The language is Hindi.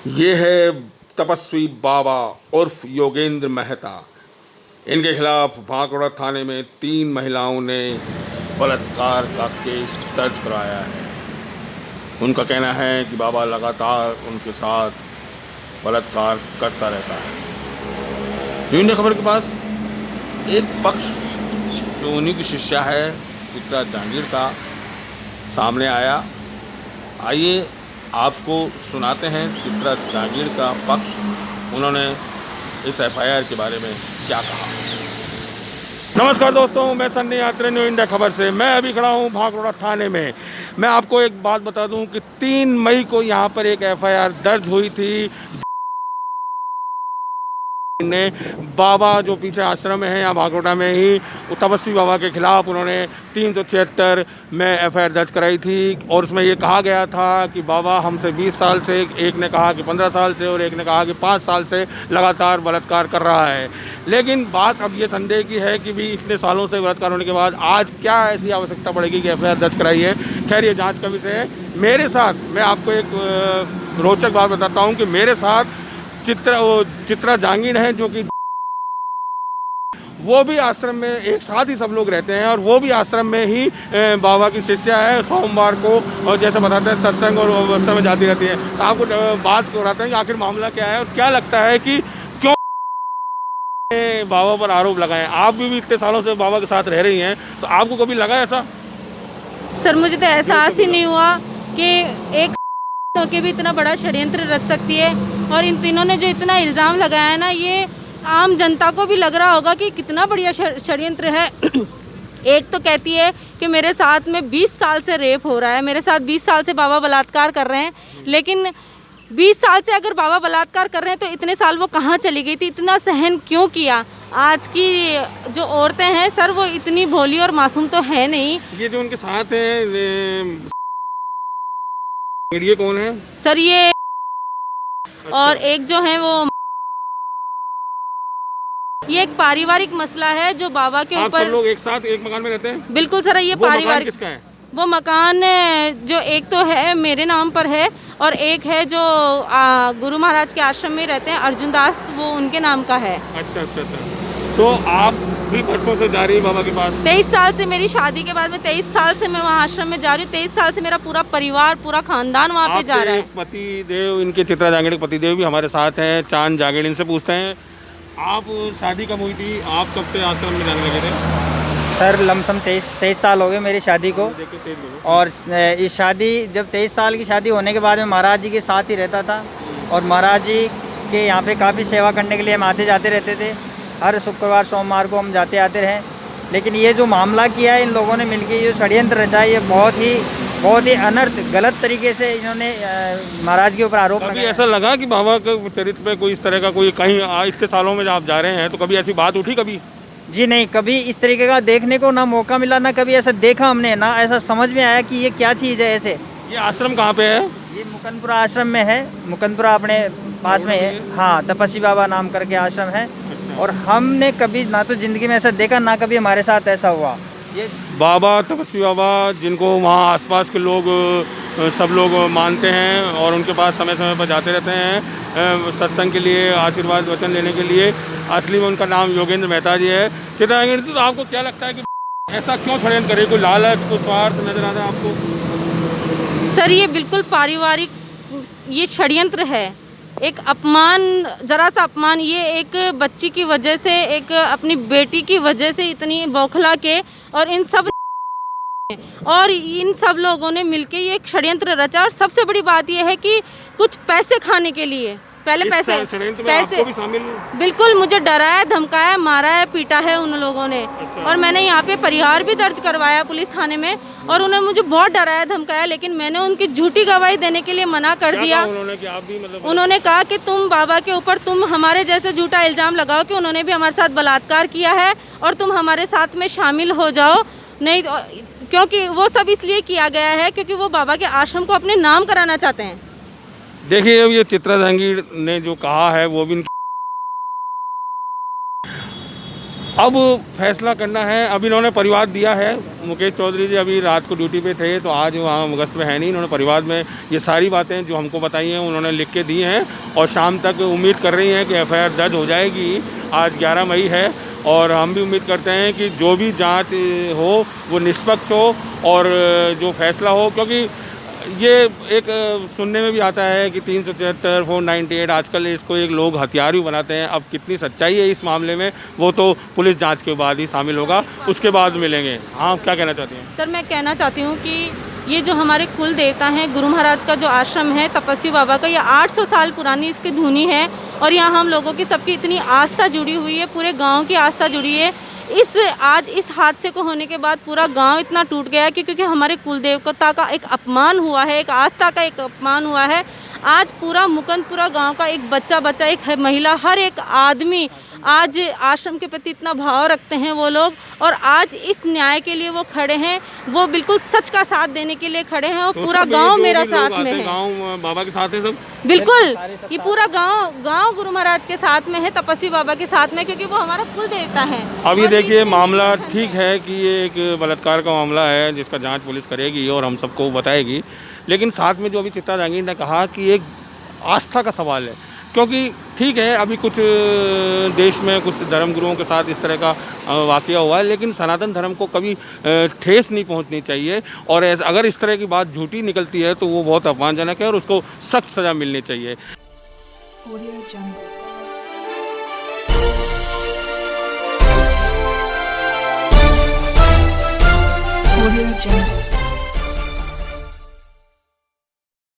ये है तपस्वी बाबा उर्फ योगेंद्र मेहता। इनके खिलाफ भांकड़ा थाने में 3 महिलाओं ने बलात्कार का केस दर्ज कराया है। उनका कहना है कि बाबा लगातार उनके साथ बलात्कार करता रहता है। इंडिया खबर के पास एक पक्ष जो उन्हीं की शिष्या है चित्रा जांगीड़ का सामने आया। आइए आपको सुनाते हैं चित्रा जांगीड़ का पक्ष, उन्होंने इस एफआईआर के बारे में क्या कहा। नमस्कार दोस्तों, मैं सन्नी यात्री न्यू इंडिया खबर से। मैं अभी खड़ा हूँ भांकड़ा थाने में। मैं आपको एक बात बता दूं कि 3 मई को यहाँ पर एक एफआईआर दर्ज हुई थी। ने बाबा जो पीछे आश्रम है यहाँ भांकड़ा में ही, तपस्वी बाबा के खिलाफ उन्होंने 376 में एफआईआर दर्ज कराई थी और उसमें ये कहा गया था कि बाबा हमसे 20 साल से, एक ने कहा कि 15 साल से और एक ने कहा कि 5 साल से लगातार बलात्कार कर रहा है। लेकिन बात अब ये संदेह की है कि भी इतने सालों से बलात्कार होने के बाद आज क्या ऐसी आवश्यकता पड़ेगी कि एफआईआर दर्ज कराई है। खैर ये जाँच का विषय है। मेरे साथ मैं आपको एक रोचक बात बताता हूँ कि मेरे साथ चित्रा जांगीड़ है जो कि वो भी आश्रम में एक साथ ही सब लोग रहते हैं और वो भी आश्रम में ही बाबा की शिष्या है। सोमवार को और जैसे बताते हैं सत्संग और वर्षा में जाती रहती है। तो आपको बात कराते हैं कि आखिर मामला क्या है और क्या लगता है कि क्यों बाबा पर आरोप लगाएं। आप भी इतने सालों से बाबा के साथ रह रही हैं, तो आपको कभी लगा ऐसा? सर मुझे तो एहसास ही नहीं हुआ कि एक के भी इतना बड़ा षड्यंत्र रच सकती है। और इन तीनों ने जो इतना इल्ज़ाम लगाया है ना, ये आम जनता को भी लग रहा होगा कि कितना बढ़िया षड्यंत्र है। एक तो कहती है कि मेरे साथ में 20 साल से रेप हो रहा है, मेरे साथ 20 साल से बाबा बलात्कार कर रहे हैं। लेकिन 20 साल से अगर बाबा बलात्कार कर रहे हैं तो इतने साल वो कहाँ चली गई थी, इतना सहन क्यों किया? आज की जो औरतें हैं सर वो इतनी भोली और मासूम तो है नहीं। ये जो उनके साथ है ये कौन है सर? ये और एक जो है वो, ये एक पारिवारिक मसला है जो बाबा के ऊपर। सब लोग एक साथ एक मकान में रहते हैं? बिल्कुल सर, ये पारिवारिक। किसका है वो मकान? जो एक तो है मेरे नाम पर है और एक है जो गुरु महाराज के आश्रम में रहते हैं, अर्जुन दास, वो उनके नाम का है। अच्छा। तो आप भी परसों से जा रही है बाबा के पास? 23 साल से, मेरी शादी के बाद में 23 साल से मैं वहाँ आश्रम में जा रही हूँ। 23 साल से मेरा पूरा परिवार, पूरा खानदान वहाँ पे जा रहा है। पति देव, इनके चित्रा जांगीड़ के पति देव भी हमारे साथ हैं, चांद जांगीड़। इनसे पूछते हैं, आप शादी कब हुई थी? आप कब से आश्रम में जाने लगे थे? सर लमसम 23 साल हो गए मेरी शादी को। और इस शादी, जब 23 साल की शादी होने के बाद में महाराज जी के साथ ही रहता था और महाराज जी के यहाँ पे काफ़ी सेवा करने के लिए हम आते जाते रहते थे। हर शुक्रवार सोमवार को हम जाते आते रहे। लेकिन ये जो मामला किया है इन लोगों ने मिलकर, ये षड्यंत्र रचा है, ये बहुत ही अनर्थ, गलत तरीके से इन्होंने महाराज के ऊपर आरोप लगाया। ऐसा लगा कि बाबा के चरित्र पे कोई इस तरह का कोई कहीं इतने सालों में आप जा रहे हैं तो कभी ऐसी बात उठी कभी? जी नहीं, कभी इस तरीके का देखने को ना मौका मिला, ना कभी ऐसा देखा हमने, ना ऐसा समझ में आया कि ये क्या चीज़ है। ऐसे ये आश्रम कहाँ पे है? ये मुकंदपुरा आश्रम में है, मुकंदपुरा अपने पास में है। हाँ, तपस्वी बाबा नाम करके आश्रम है। और हमने कभी ना तो ज़िंदगी में ऐसा देखा, ना कभी हमारे साथ ऐसा हुआ। ये बाबा, तपस्वी बाबा, जिनको वहाँ आसपास के लोग सब लोग मानते हैं और उनके पास समय समय पर जाते रहते हैं सत्संग के लिए, आशीर्वाद वचन लेने के लिए। असली में उनका नाम योगेंद्र मेहता जी है। चित्रा जांगीड़, तो आपको क्या लगता है कि ऐसा क्यों षड्यंत्र करे? कोई लालच, कोई स्वार्थ नजर आता है आपको? सर ये बिल्कुल पारिवारिक ये षड्यंत्र है। एक अपमान, ज़रा सा अपमान, ये एक बच्ची की वजह से, एक अपनी बेटी की वजह से इतनी बौखला के और इन सब लोगों ने मिलके ये एक षड्यंत्र रचा। और सबसे बड़ी बात ये है कि कुछ पैसे खाने के लिए, पहले पैसे आपको भी शामिल? बिल्कुल, मुझे डराया, धमकाया, मारा है, पीटा है उन लोगों ने। और मैंने यहाँ पे परिहार भी दर्ज करवाया पुलिस थाने में और उन्होंने मुझे बहुत डराया, धमकाया। लेकिन मैंने उनकी झूठी गवाही देने के लिए मना कर दिया। उन्होंने कहा कि तुम बाबा के ऊपर तुम हमारे जैसे झूठा इल्ज़ाम लगाओ कि उन्होंने भी हमारे साथ बलात्कार किया है और तुम हमारे साथ में शामिल हो जाओ। नहीं, क्योंकि वो सब इसलिए किया गया है क्योंकि वो बाबा के आश्रम को अपने नाम कराना चाहते हैं। देखिए, अब ये चित्रा जांगीड़ ने जो कहा है वो भी अब फैसला करना है। अभी इन्होंने परिवाद दिया है, मुकेश चौधरी जी अभी रात को ड्यूटी पे थे तो आज वहाँ गश्त पे है नहीं। इन्होंने परिवाद में ये सारी बातें जो हमको बताई हैं उन्होंने लिख के दी हैं और शाम तक उम्मीद कर रही हैं कि FIR दर्ज हो जाएगी। आज 11 मई है और हम भी उम्मीद करते हैं कि जो भी जांच हो वो निष्पक्ष हो और जो फैसला हो, क्योंकि ये एक सुनने में भी आता है कि 374, 498 आजकल इसको एक लोग हथियार भी बनाते हैं। अब कितनी सच्चाई है इस मामले में वो तो पुलिस जांच के बाद ही शामिल होगा, उसके बाद मिलेंगे। हाँ, क्या कहना चाहती हैं? सर मैं कहना चाहती हूँ कि ये जो हमारे कुल देवता हैं, गुरु महाराज का जो आश्रम है तपस्वी बाबा का, ये 800 साल पुरानी इसकी धुनी है और यहाँ हम लोगों की सबकी इतनी आस्था जुड़ी हुई है, पूरे गांव की आस्था जुड़ी है। आज इस हादसे को होने के बाद पूरा गांव इतना टूट गया है कि क्योंकि हमारे कुल देवता का एक अपमान हुआ है, एक आस्था का एक अपमान हुआ है। आज पूरा मुकंदपुरा गांव का एक बच्चा, एक महिला, हर एक आदमी आज आश्रम के प्रति इतना भाव रखते हैं वो लोग, और आज इस न्याय के लिए वो खड़े हैं, वो बिल्कुल सच का साथ देने के लिए खड़े हैं और तो पूरा गांव मेरा साथ में है। गांव बाबा के साथ है सब, बिल्कुल ये पूरा गांव गुरु महाराज के साथ में है, तपस्वी बाबा के साथ में, क्योंकि वो हमारा कुल देवता है। अब ये देखिए मामला ठीक है कि ये एक बलात्कार का मामला है जिसका जांच पुलिस करेगी और हम सबको बताएगी, लेकिन साथ में जो अभी चित्रा जहांगीर ने कहा कि एक आस्था का सवाल है, क्योंकि ठीक है अभी कुछ देश में कुछ धर्मगुरुओं के साथ इस तरह का वाक़या हुआ है, लेकिन सनातन धर्म को कभी ठेस नहीं पहुंचनी चाहिए और अगर इस तरह की बात झूठी निकलती है तो वो बहुत अपमानजनक है और उसको सख्त सज़ा मिलनी चाहिए। Audio Jungle.